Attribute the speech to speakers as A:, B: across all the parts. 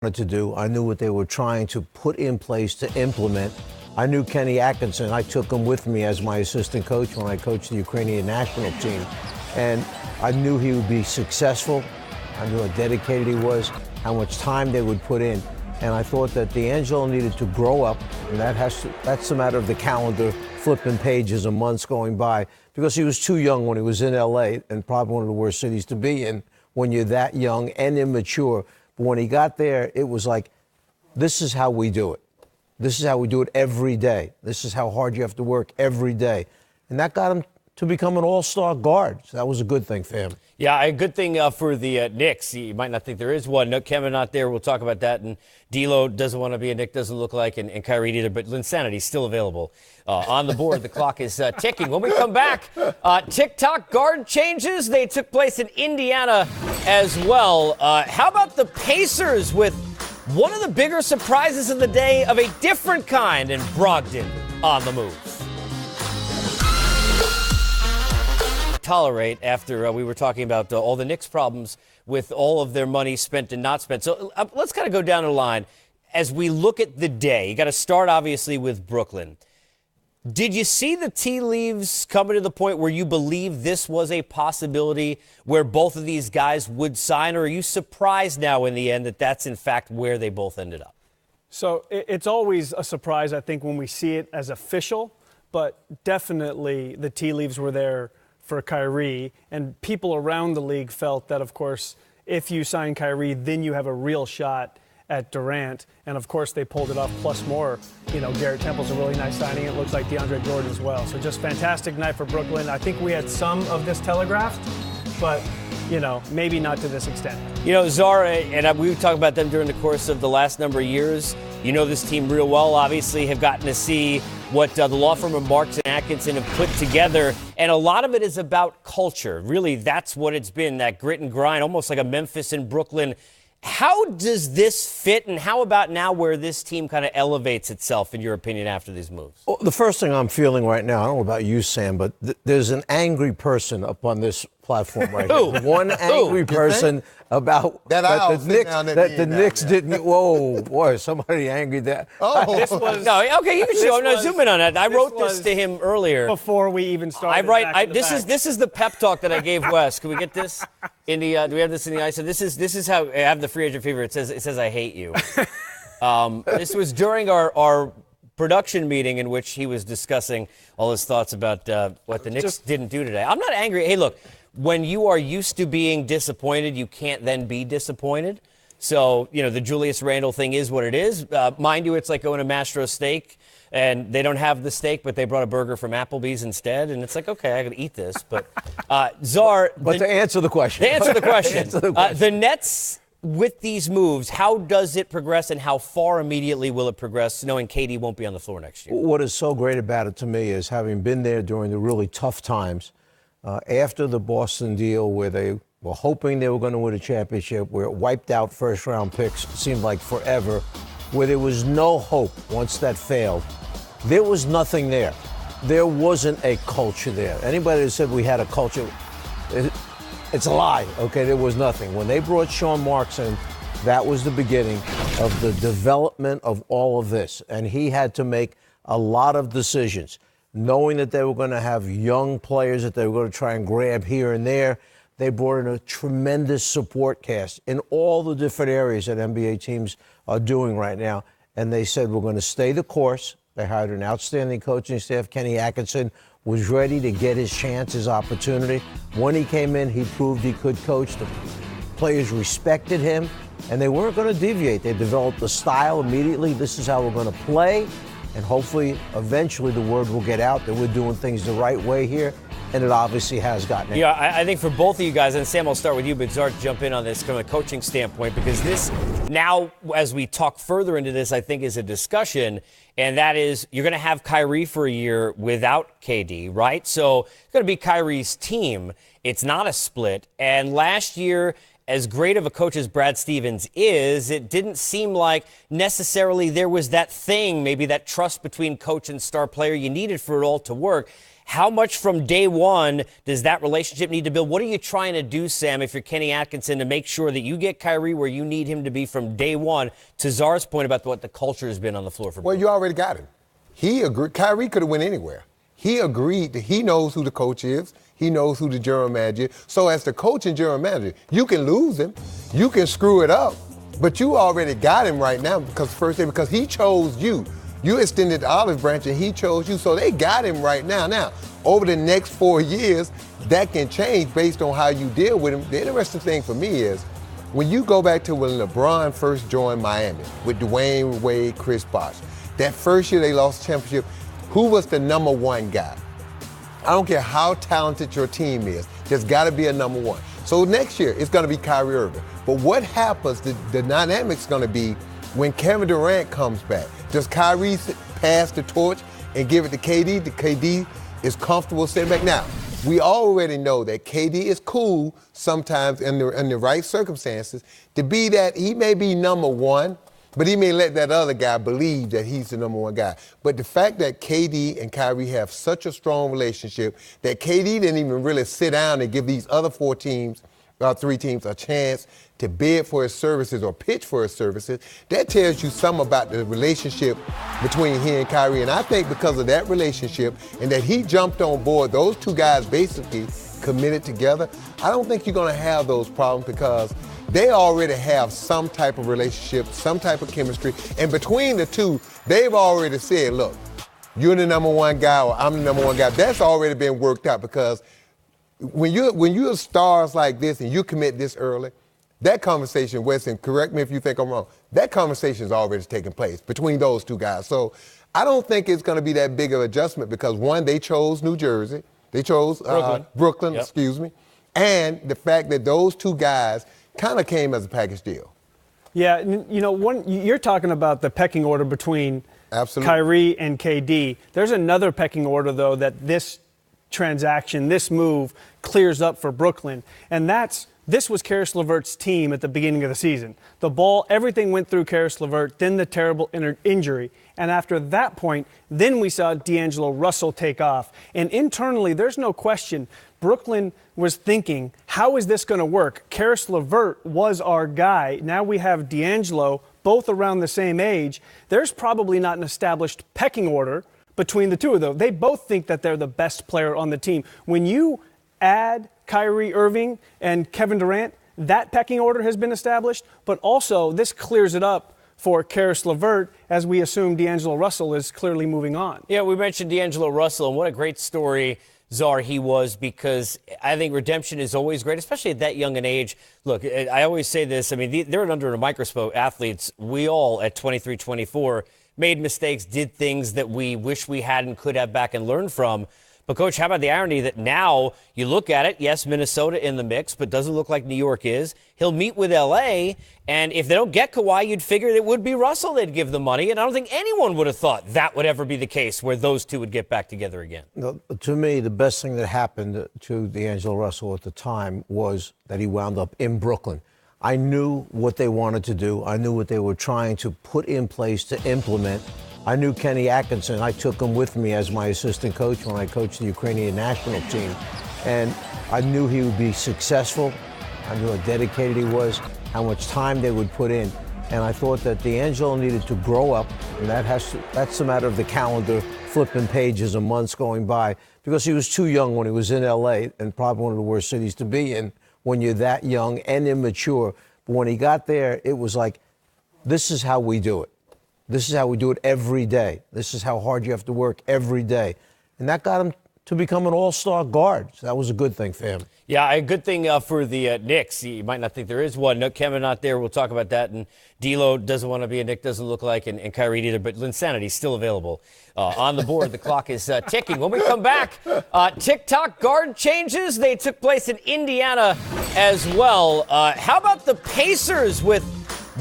A: wanted to do. I knew what they were trying to put in place to implement. I knew Kenny Atkinson. I took him with me as my assistant coach when I coached the Ukrainian national team. And I knew he would be successful. I knew how dedicated he was, how much time they would put in. And I thought that D'Angelo needed to grow up, and that's a matter of the calendar, flipping pages and months going by, because he was too young when he was in L.A., and probably one of the worst cities to be in when you're that young and immature. But when he got there, it was like, this is how we do it. This is how we do it every day. This is how hard you have to work every day. And that got him to become an all-star guard. So that was a good thing for him.
B: Yeah, a good thing for the Knicks. You might not think there is one. No, Kevin not there. We'll talk about that. And D'Lo doesn't want to be a Knick, doesn't look like, and Kyrie either. But Linsanity's still available on the board. The clock is ticking. When we come back, TikTok guard changes. They took place in Indiana as well. How about the Pacers with one of the bigger surprises of the day of a different kind, and Brogdon on the move? Tolerate after we were talking about all the Knicks problems with all of their money spent and not spent. So let's kind of go down the line as we look at the day. You got to start obviously with Brooklyn. Did you see the tea leaves coming to the point where you believe this was a possibility where both of these guys would sign, or are you surprised now in the end that that's in fact where they both ended up?
C: So it's always a surprise, I think, when we see it as official, but definitely the tea leaves were there for Kyrie, and people around the league felt that, of course, if you sign Kyrie, then you have a real shot at Durant, and of course they pulled it off, plus more. You know, Garrett Temple's a really nice signing. It looks like DeAndre Jordan as well. So just fantastic night for Brooklyn. I think we had some of this telegraphed, but, you know, maybe not to this extent.
B: You know, Zara, and we talked about them during the course of the last number of years. You know this team real well, obviously, have gotten to see what the law firm of Marks and Atkinson have put together. And a lot of it is about culture. Really, that's what it's been, that grit and grind, almost like a Memphis and Brooklyn. How does this fit, and how about now where this team kind of elevates itself, in your opinion, after these moves?
A: Well, the first thing I'm feeling right now, I don't know about you, Sam, but there's an angry person up on this platform right here. One angry person about that the Knicks didn't. Whoa, boy, somebody angry that.
C: Oh, this was
B: no. Okay, you can show. I'm not zooming on that. I wrote this to him earlier
C: before we even started.
B: This is the pep talk that I gave Wes. Can we get this in the? Do we have this in the ice? So this is how I have the free agent fever. It says I hate you. This was during our production meeting in which he was discussing all his thoughts about what the Knicks didn't do today. I'm not angry. Hey, look. When you are used to being disappointed, you can't then be disappointed. So, you know, the Julius Randle thing is what it is. Mind you, it's like going to Mastro Steak, and they don't have the steak, but they brought a burger from Applebee's instead. And it's like, okay, I got to eat this. But, Czar.
A: To answer the question.
B: The Nets, with these moves, how does it progress, and how far immediately will it progress, knowing KD won't be on the floor next year?
A: What is so great about it to me is having been there during the really tough times, after the Boston deal where they were hoping they were going to win a championship, where it wiped out first-round picks, seemed like forever, where there was no hope once that failed. There was nothing there. There wasn't a culture there. Anybody that said we had a culture, it's a lie, okay? There was nothing. When they brought Sean Marks in, that was the beginning of the development of all of this. And he had to make a lot of decisions. Knowing that they were going to have young players that they were going to try and grab here and there, they brought in a tremendous support cast in all the different areas that NBA teams are doing right now. And they said, we're going to stay the course. They hired an outstanding coaching staff. Kenny Atkinson was ready to get his chance, his opportunity. When he came in, he proved he could coach. The players respected him, and they weren't going to deviate. They developed the style immediately. This is how we're going to play. And hopefully, eventually, the word will get out that we're doing things the right way here. And it obviously has gotten it.
B: Yeah, I think for both of you guys, and Sam, I'll start with you, but Zart, jump in on this from a coaching standpoint, because this now, as we talk further into this, I think is a discussion, and that is you're going to have Kyrie for a year without KD, right? So it's going to be Kyrie's team. It's not a split. And last year, as great of a coach as Brad Stevens is, it didn't seem like necessarily there was that thing, maybe that trust between coach and star player you needed for it all to work. How much from day one does that relationship need to build? What are you trying to do, Sam, if you're Kenny Atkinson, to make sure that you get Kyrie where you need him to be from day one? To Czar's point about what the culture has been on the floor for.
D: Well, you already got him. He agreed. Kyrie could have went anywhere. He agreed that he knows who the coach is. He knows who the general manager is. So as the coach and general manager, you can lose him. You can screw it up. But you already got him right now because he chose you. You extended the olive branch and he chose you. So they got him right now. Now, over the next 4 years, that can change based on how you deal with him. The interesting thing for me is when you go back to when LeBron first joined Miami with Dwayne Wade, Chris Bosh, that first year they lost the championship, who was the number one guy? I don't care how talented your team is. There's got to be a number one. So next year, it's going to be Kyrie Irving. But what happens, the dynamic's going to be when Kevin Durant comes back. Does Kyrie pass the torch and give it to KD? The KD is comfortable sitting back. Now, we already know that KD is cool sometimes in the right circumstances to be that he may be number one, but he may let that other guy believe that he's the number one guy. But the fact that KD and Kyrie have such a strong relationship that KD didn't even really sit down and give these other three teams a chance to bid for his services or pitch for his services, that tells you something about the relationship between he and Kyrie. And I think because of that relationship and that he jumped on board, those two guys basically committed together, I don't think you're going to have those problems because they already have some type of relationship, some type of chemistry. And between the two, they've already said, look, you're the number one guy or I'm the number one guy. That's already been worked out because when you're stars like this and you commit this early, that conversation, Weston, correct me if you think I'm wrong, that conversation is already taking place between those two guys. So I don't think it's going to be that big of adjustment because, one, they chose New Jersey. They chose Brooklyn,
B: yep.
D: excuse me. And the fact that those two guys kind of came as a package deal.
C: Yeah, you're talking about the pecking order between
D: Absolutely.
C: Kyrie and KD. There's another pecking order, though, that this transaction, this move clears up for Brooklyn, and this was Karis LeVert's team at the beginning of the season. The ball, everything went through Karis LeVert, then the terrible injury. And after that point, then we saw D'Angelo Russell take off. And internally, there's no question, Brooklyn was thinking, how is this going to work? Karis LeVert was our guy. Now we have D'Angelo, both around the same age. There's probably not an established pecking order between the two of them. They both think that they're the best player on the team. When you add Kyrie Irving and Kevin Durant, that pecking order has been established, but also this clears it up for Karis LeVert as we assume D'Angelo Russell is clearly moving on.
B: Yeah, we mentioned D'Angelo Russell, and what a great story, Czar, he was, because I think redemption is always great, especially at that young an age. Look, I always say this, I mean, they're under a microscope, athletes. We all at 23, 24 made mistakes, did things that we wish we had and could have back and learned from. But, Coach, how about the irony that now you look at it, yes, Minnesota in the mix, but doesn't look like New York is. He'll meet with L.A., and if they don't get Kawhi, you'd figure it would be Russell they'd give the money, and I don't think anyone would have thought that would ever be the case where those two would get back together again.
A: No, to me, the best thing that happened to D'Angelo Russell at the time was that he wound up in Brooklyn. I knew what they wanted to do. I knew what they were trying to put in place to implement. I knew Kenny Atkinson. I took him with me as my assistant coach when I coached the Ukrainian national team. And I knew he would be successful. I knew how dedicated he was, how much time they would put in. And I thought that D'Angelo needed to grow up, and that's a matter of the calendar, flipping pages and months going by, because he was too young when he was in L.A., and probably one of the worst cities to be in when you're that young and immature. But when he got there, it was like, this is how we do it. This is how we do it every day. This is how hard you have to work every day. And that got him to become an all-star guard. So that was a good thing for him.
B: Yeah, a good thing for the Knicks. You might not think there is one. No, Kevin not there. We'll talk about that. And D'Lo doesn't want to be a Knick, doesn't look like, and Kyrie either. But Linsanity's still available on the board. The clock is ticking. When we come back, TikTok guard changes. They took place in Indiana as well. How about the Pacers with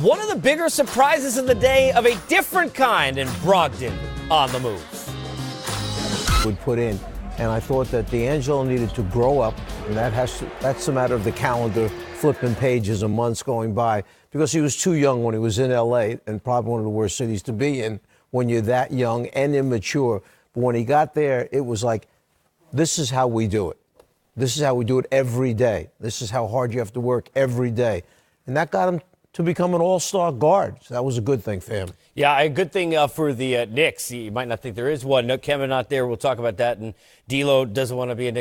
B: one of the bigger surprises of the day of a different kind, and Brogdon on the move.
A: Would put in, and I thought that D'Angelo needed to grow up, and that's a matter of the calendar, flipping pages and months going by because he was too young when he was in L.A. and probably one of the worst cities to be in when you're that young and immature. But when he got there, it was like, this is how we do it. This is how we do it every day. This is how hard you have to work every day. And that got him to become an all-star guard. So that was a good thing for him.
B: Yeah, a good thing for the Knicks. You might not think there is one. No, Kevin not there. We'll talk about that. And D'Lo doesn't want to be a Knicks.